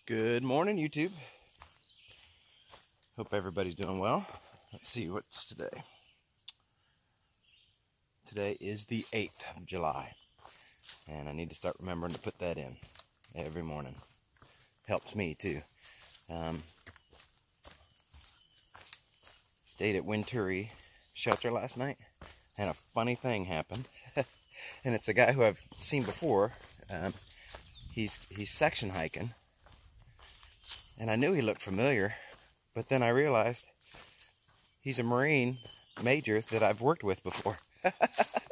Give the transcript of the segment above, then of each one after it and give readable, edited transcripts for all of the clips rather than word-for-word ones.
Good morning, YouTube. Hope everybody's doing well. Let's see what's today. Today is the 8th of July, and I need to start remembering to put that in every morning. Helps me too. Stayed at Wintturri shelter last night, and a funny thing happened. And it's a guy who I've seen before. He's section hiking. And I knew he looked familiar, but then I realized he's a Marine major that I've worked with before.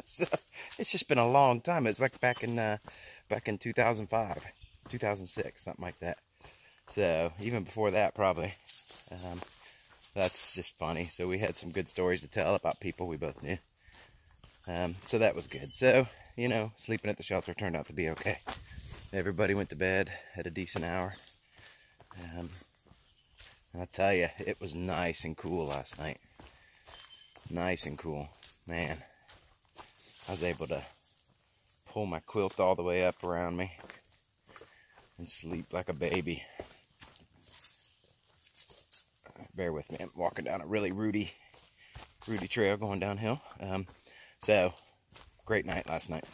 So it's just been a long time. It's like back in 2005, 2006, something like that. So even before that, probably. That's just funny. So we had some good stories to tell about people we both knew. So that was good. So, you know, sleeping at the shelter turned out to be okay. Everybody went to bed at a decent hour. And I'll tell you, it was nice and cool last night. Nice and cool. Man, I was able to pull my quilt all the way up around me and sleep like a baby. Bear with me, I'm walking down a really rooty trail going downhill. So, great night last night.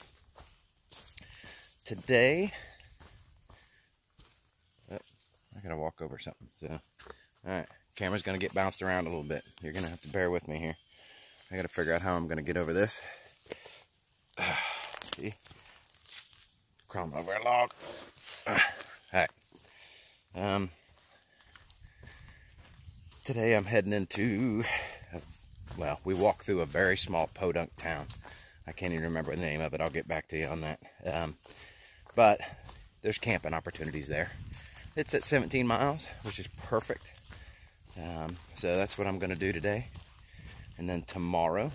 Today, I gotta walk over something. So, alright, camera's gonna get bounced around a little bit. You're gonna have to bear with me here. I gotta figure out how I'm gonna get over this. See? Crawling over a log. Alright. Today I'm heading into, well, we walked through a very small podunk town. I can't even remember the name of it. I'll get back to you on that. But there's camping opportunities there. It's at 17 miles, which is perfect. So that's what I'm going to do today. And then tomorrow,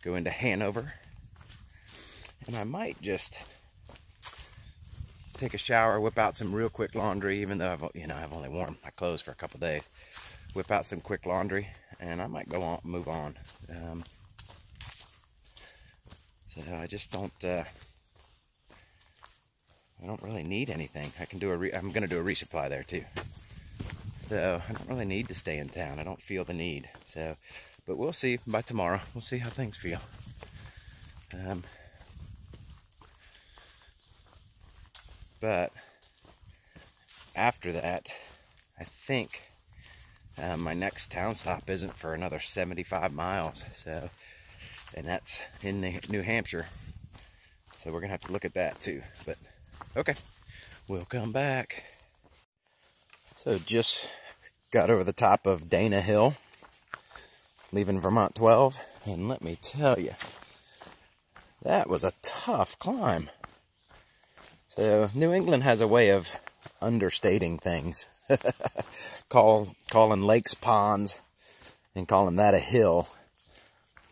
go into Hanover. And I might just take a shower, whip out some real quick laundry, even though I've only worn my clothes for a couple days. Whip out some quick laundry, and I might move on. So I just don't. I don't really need anything. I can do I'm going to do a resupply there too. So I don't really need to stay in town. I don't feel the need. So, but we'll see by tomorrow. We'll see how things feel. But after that, I think my next town stop isn't for another 75 miles. So, and that's in New Hampshire. So we're gonna have to look at that too. But okay, we'll come back. So just got over the top of Dana Hill, leaving Vermont 12, and let me tell you, that was a tough climb. So New England has a way of understating things. Calling lakes ponds and calling that a hill.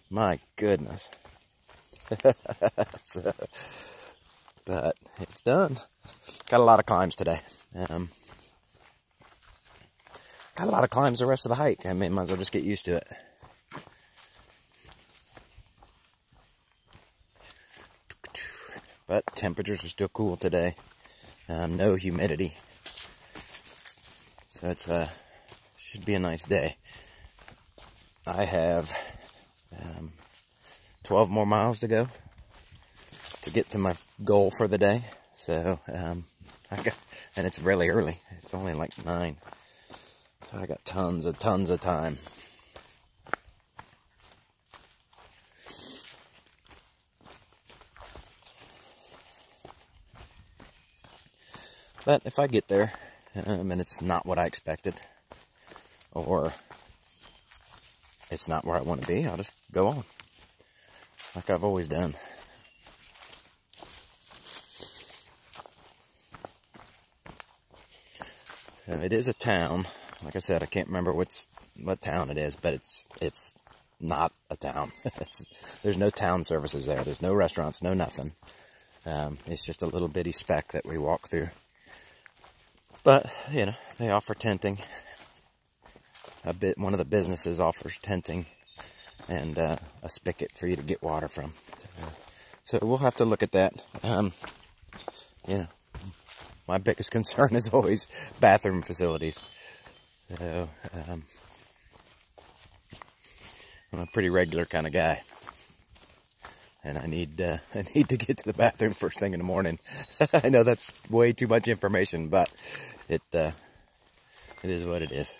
My goodness. So, but it's done. Got a lot of climbs today. Got a lot of climbs the rest of the hike. I mean, might as well just get used to it. But temperatures are still cool today. No humidity. So it's should be a nice day. I have 12 more miles to go to get to my goal for the day. So and it's really early. It's only like 9. So I got tons of time. But if I get there and it's not what I expected, or it's not where I want to be, I'll just go on like I've always done. It is a town. Like I said, I can't remember what town it is, but it's not a town. There's no town services there. There's no restaurants, no nothing. It's just a little bitty speck that we walk through. But, you know, they offer tenting. One of the businesses offers tenting and a spigot for you to get water from. So we'll have to look at that. You know, my biggest concern is always bathroom facilities. So, I'm a pretty regular kind of guy, and I need to get to the bathroom first thing in the morning. I know that's way too much information, but it is what it is.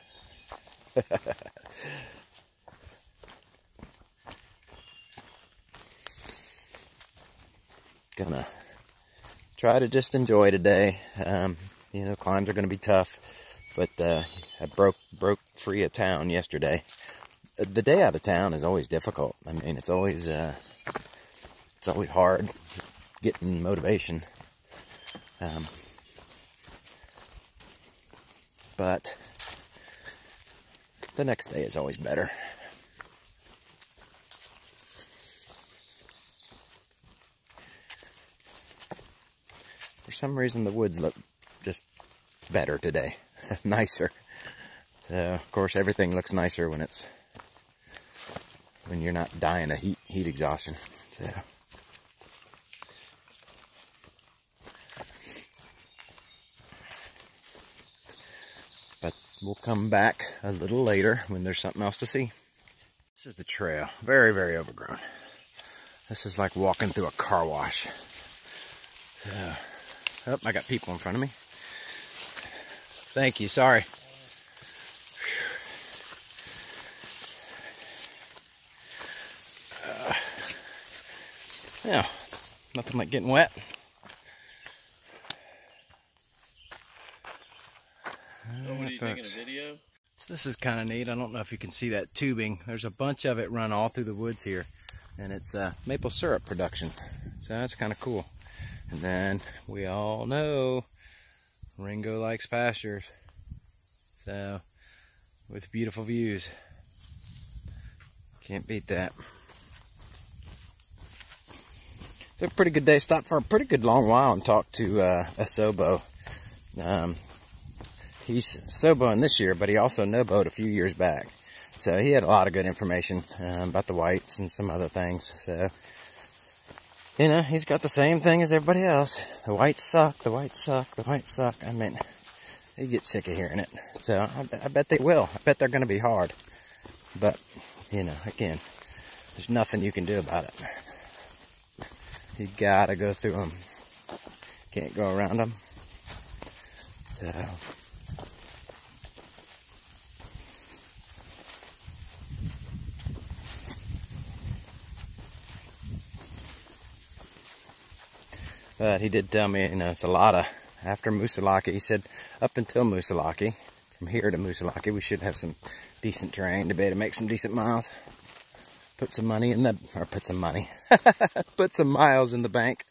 Gonna try to just enjoy today. You know, climbs are gonna be tough, but I broke free of town yesterday. The day out of town is always difficult. I mean, it's always hard getting motivation. But the next day is always better. For some reason, the woods look just better today, nicer. So, of course, everything looks nicer when you're not dying of heat exhaustion. So. But we'll come back a little later when there's something else to see. This is the trail. Very, very overgrown. This is like walking through a car wash. Oh, I got people in front of me. Thank you, sorry. Yeah, nothing like getting wet. Oh, what are you taking, a video? So this is kind of neat. I don't know if you can see that tubing. There's a bunch of it run all through the woods here, and it's maple syrup production. So that's kind of cool. And then we all know Ringo likes pastures, so with beautiful views, can't beat that. It's a pretty good day. Stopped for a pretty good long while and talked to a Sobo. He's Soboing this year, but he also no-boed a few years back. So he had a lot of good information about the whites and some other things. So, you know, he's got the same thing as everybody else. The whites suck, the whites suck, the whites suck. I mean, they get sick of hearing it. So I bet they will. I bet they're going to be hard. But, you know, again, there's nothing you can do about it. You gotta go through them. Can't go around them. So. But he did tell me, you know, it's a lot of, after Moosilauke, he said up until Moosilauke, from here to Moosilauke, we should have some decent terrain to be able to make some decent miles. Put some money in the, or put some money, put some miles in the bank.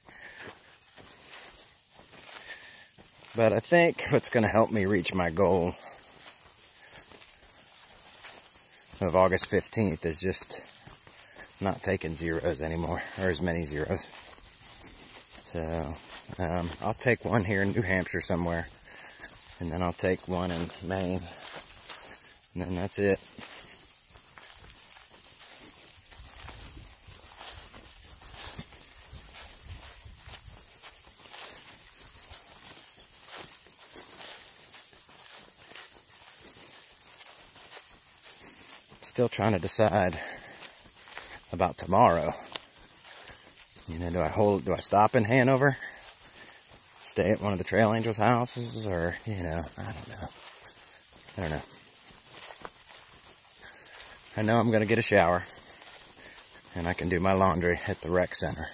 But I think what's going to help me reach my goal of August 15th is just not taking zeros anymore, or as many zeros. So, I'll take one here in New Hampshire somewhere, and then I'll take one in Maine, and then that's it. Still trying to decide about tomorrow. You know, do I stop in Hanover? Stay at one of the Trail Angels' houses? Or, you know, I don't know. I know I'm going to get a shower. And I can do my laundry at the rec center.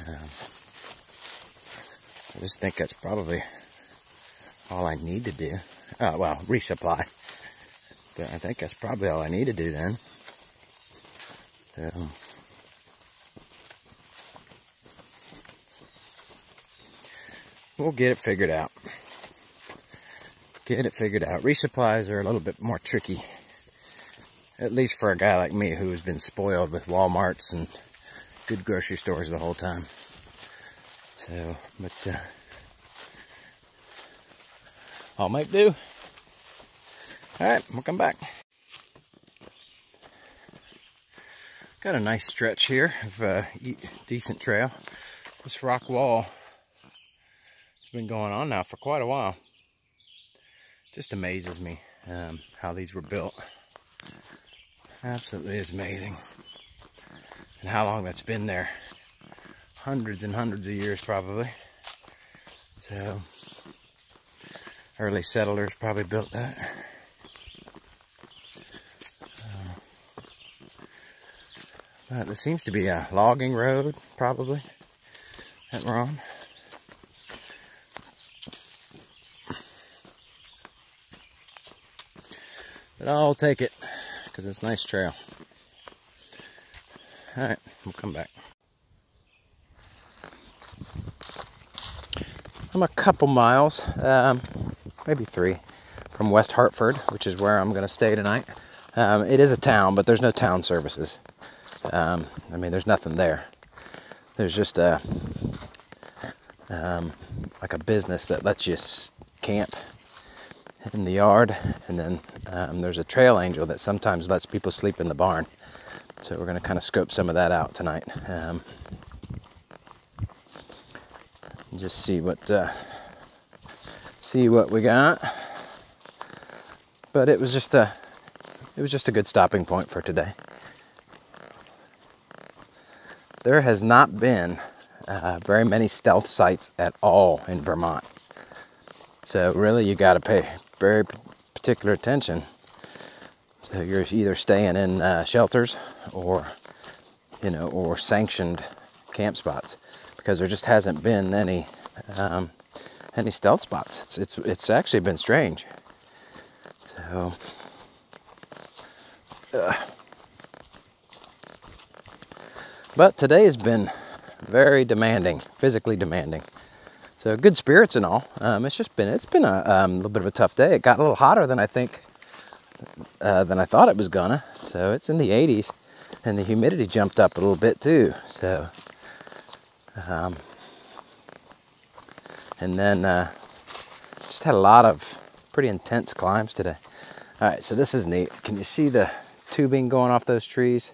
I just think that's probably all I need to do. Well, resupply. But I think that's probably all I need to do then. So, we'll get it figured out. Get it figured out. Resupplies are a little bit more tricky. At least for a guy like me who has been spoiled with Walmarts and good grocery stores the whole time. So, but I'll make do. Alright, we'll come back. Got a nice stretch here of decent trail. This rock wall is been going on now for quite a while. Just amazes me how these were built. Absolutely is amazing. And how long that's been there. Hundreds and hundreds of years probably. So, early settlers probably built that. There seems to be a logging road, probably, that we're on. But I'll take it, because it's a nice trail. Alright, we'll come back. I'm a couple miles, maybe 3, from West Hartford, which is where I'm going to stay tonight. It is a town, but there's no town services. I mean, there's nothing there. There's just like a business that lets you camp in the yard, and then there's a trail angel that sometimes lets people sleep in the barn. So we're going to kind of scope some of that out tonight. Just see what we got. But it was just a good stopping point for today. There has not been very many stealth sites at all in Vermont. So really you got to pay very particular attention. So you're either staying in shelters or, or sanctioned camp spots, because there just hasn't been any stealth spots. It's actually been strange. So but today has been very demanding, physically demanding. So good spirits and all. It's been a little bit of a tough day. It got a little hotter than I thought it was gonna. So it's in the 80s, and the humidity jumped up a little bit too. So, and then just had a lot of pretty intense climbs today. All right, so this is neat. Can you see the tubing going off those trees?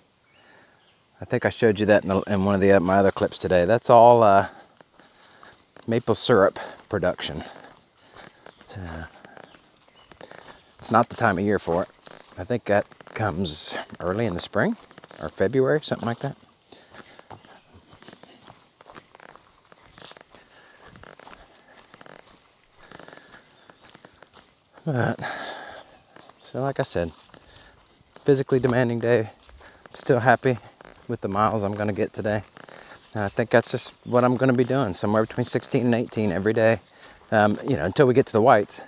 I think I showed you that in one of my other clips today. That's all maple syrup production. It's not the time of year for it. I think that comes early in the spring or February, something like that. But, so like I said, physically demanding day. Still happy with the miles I'm going to get today. And I think that's just what I'm going to be doing, somewhere between 16 and 18 every day, until we get to the whites.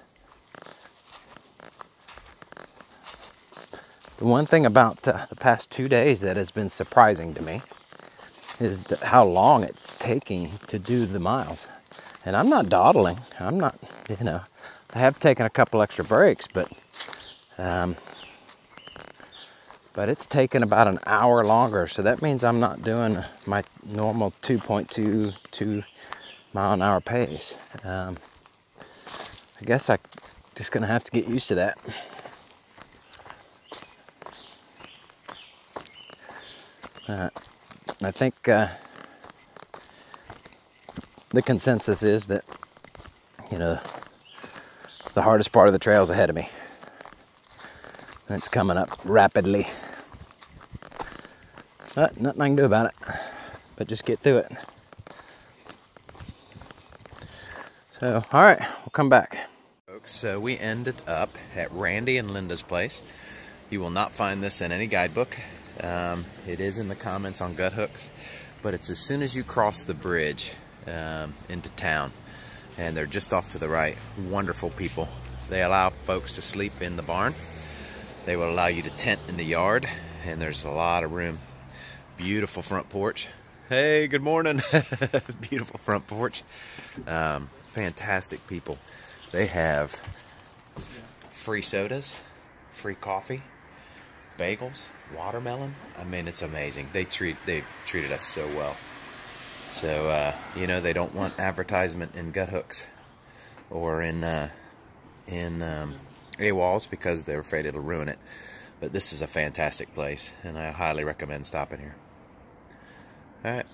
The one thing about the past 2 days that has been surprising to me is how long it's taking to do the miles. And I'm not dawdling. I'm not, I have taken a couple extra breaks, but it's taken about an hour longer. So that means I'm not doing my normal 2.22 mile an hour pace. I guess I'm just gonna have to get used to that. I think the consensus is that, the hardest part of the trail is ahead of me. And it's coming up rapidly. But nothing I can do about it, but just get through it. So, all right, we'll come back. Folks, so we ended up at Randy and Linda's place. You will not find this in any guidebook. It is in the comments on Gut Hooks, but it's as soon as you cross the bridge into town, and they're just off to the right. Wonderful people. They allow folks to sleep in the barn. They will allow you to tent in the yard, and there's a lot of room. Beautiful front porch. Hey, good morning. Beautiful front porch. Fantastic people. They have free sodas, free coffee, bagels, watermelon. I mean, it's amazing. They've treated us so well. So they don't want advertisement in Gut Hooks or in AWOLs because they're afraid it'll ruin it. But this is a fantastic place, and I highly recommend stopping here. All right.